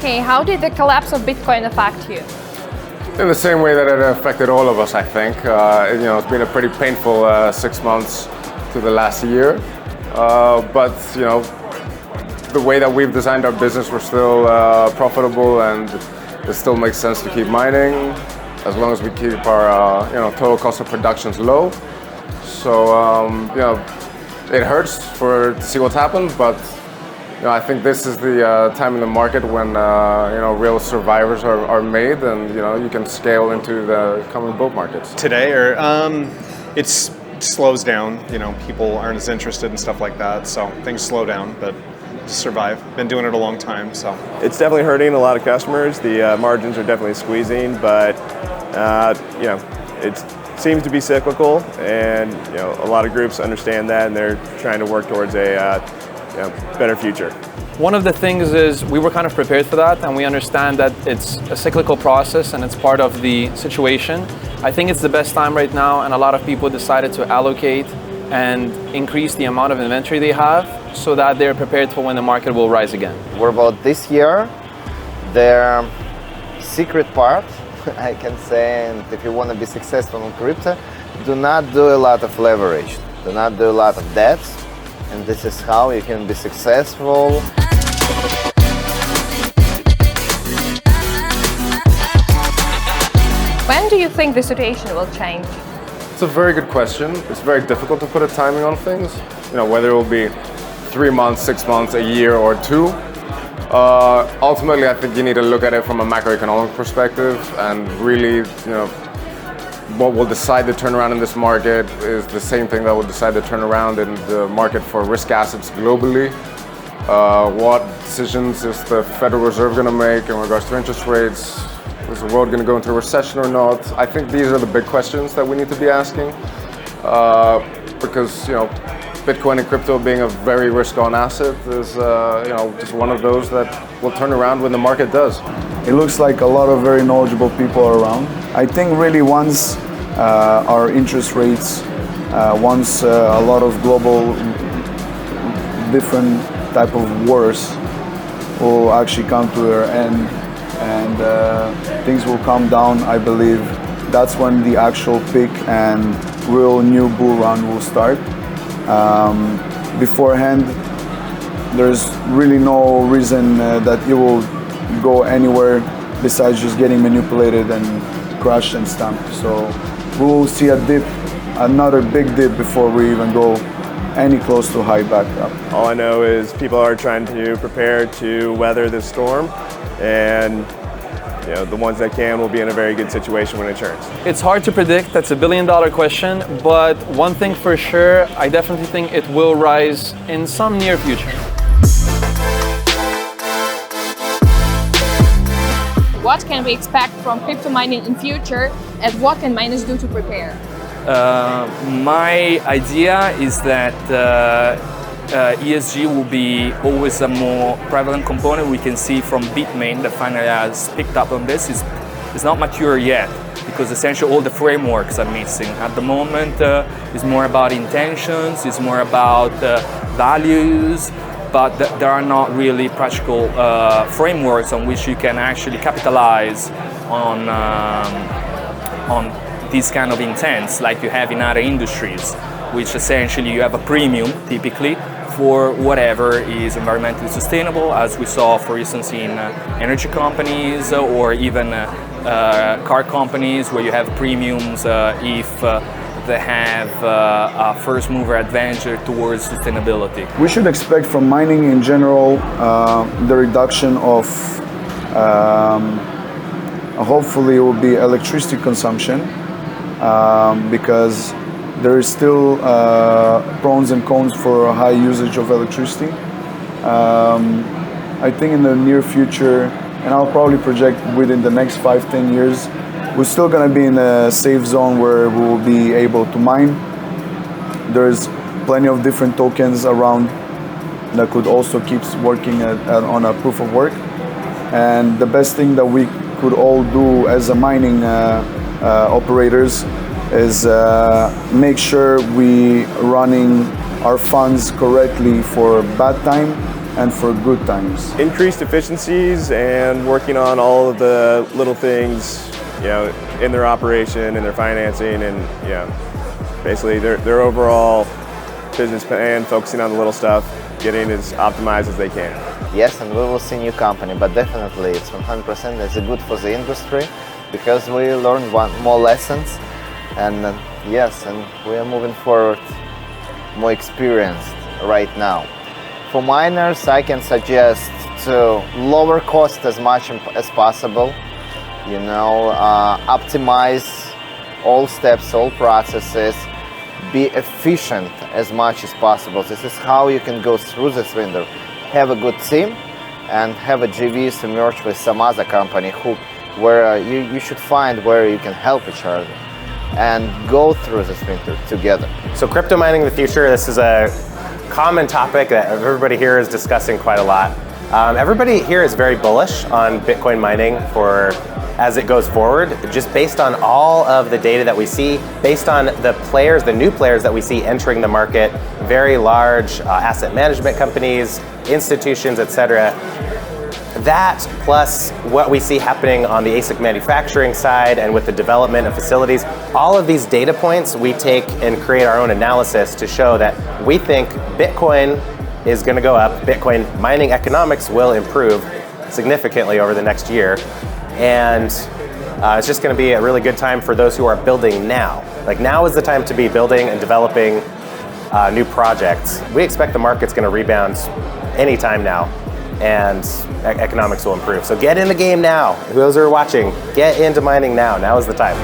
Okay, how did the collapse of Bitcoin affect you? In the same way that it affected all of us, I think. It's been a pretty painful 6 months to the last year. But the way that we've designed our business, we're still profitable, and it still makes sense to keep mining as long as we keep our total cost of productions low. So it hurts to see what's happened, but I think this is the time in the market when real survivors are made, and you can scale into the coming bull markets. Today, it slows down. People aren't as interested in stuff like that, so things slow down. But to survive, been doing it a long time, so it's definitely hurting a lot of customers. The margins are definitely squeezing, but it seems to be cyclical, and a lot of groups understand that, and they're trying to work towards a better future. One of the things is we were kind of prepared for that, and we understand that it's a cyclical process and it's part of the situation. I think it's the best time right now, and a lot of people decided to allocate and increase the amount of inventory they have so that they're prepared for when the market will rise again. What about this year? The secret part, I can say, and if you want to be successful in crypto, do not do a lot of leverage, do not do a lot of debts, and this is how you can be successful. When do you think the situation will change? It's a very good question. It's very difficult to put a timing on things. Whether it will be 3 months, 6 months, a year, or 2. Ultimately, I think you need to look at it from a macroeconomic perspective, and really, what will decide the turnaround in this market is the same thing that will decide the turnaround in the market for risk assets globally. What decisions is the Federal Reserve going to make in regards to interest rates? Is the world going to go into a recession or not? I think these are the big questions that we need to be asking, because Bitcoin and crypto being a very risk-on asset is just one of those that will turn around when the market does. It looks like a lot of very knowledgeable people are around. I think really once our interest rates, once a lot of global different type of wars will actually come to their end, and things will calm down, I believe that's when the actual peak and real new bull run will start. Beforehand, there's really no reason that it will go anywhere besides just getting manipulated and crushed and stamped. So we will see a dip, another big dip, before we even go any close to high back up. All I know is people are trying to prepare to weather this storm, and the ones that can will be in a very good situation when it turns. It's hard to predict, that's $1 billion question, but one thing for sure, I definitely think it will rise in some near future. What can we expect from crypto mining in future, and what can miners do to prepare? My idea is that ESG will be always a more prevalent component. We can see from BITMAIN that finally has picked up on this. It's not mature yet, because essentially all the frameworks are missing. At the moment, it's more about intentions, it's more about values, but there are not really practical frameworks on which you can actually capitalize on these kind of intents like you have in other industries, which essentially you have a premium typically for whatever is environmentally sustainable, as we saw, for instance, in energy companies or even car companies, where you have premiums if they have a first mover advantage towards sustainability. We should expect from mining in general the reduction of hopefully it will be electricity consumption, because there is still pros and cons for a high usage of electricity. I think in the near future, and I'll probably project within the next 5-10 years, we're still going to be in a safe zone where we will be able to mine. There's plenty of different tokens around that could also keep working on a proof of work. And the best thing that we could all do as a mining operators is make sure we running our funds correctly for bad time and for good times. Increased efficiencies and working on all of the little things, in their operation, in their financing, and basically their overall business plan, focusing on the little stuff, getting as optimized as they can. Yes, and we will see new company, but definitely it's 100% it's good for the industry because we learned more lessons, and yes, and we are moving forward more experienced right now. For miners, I can suggest to lower cost as much as possible, optimize all steps, all processes, be efficient as much as possible. This is how you can go through this window. Have a good team and have a JV to merge with some other company where you should find where you can help each other and go through this winter together. So crypto mining in the future, this is a common topic that everybody here is discussing quite a lot. Everybody here is very bullish on Bitcoin mining as it goes forward, just based on all of the data that we see, based on the new players that we see entering the market, very large asset management companies, institutions, etc. That plus what we see happening on the ASIC manufacturing side and with the development of facilities, all of these data points we take and create our own analysis to show that we think Bitcoin is going to go up, Bitcoin mining economics will improve significantly over the next year, and it's just going to be a really good time for those who are building now. Like now is the time to be building and developing new projects. We expect the market's going to rebound anytime now, and economics will improve. So get in the game now. Those who are watching, get into mining now. Now is the time.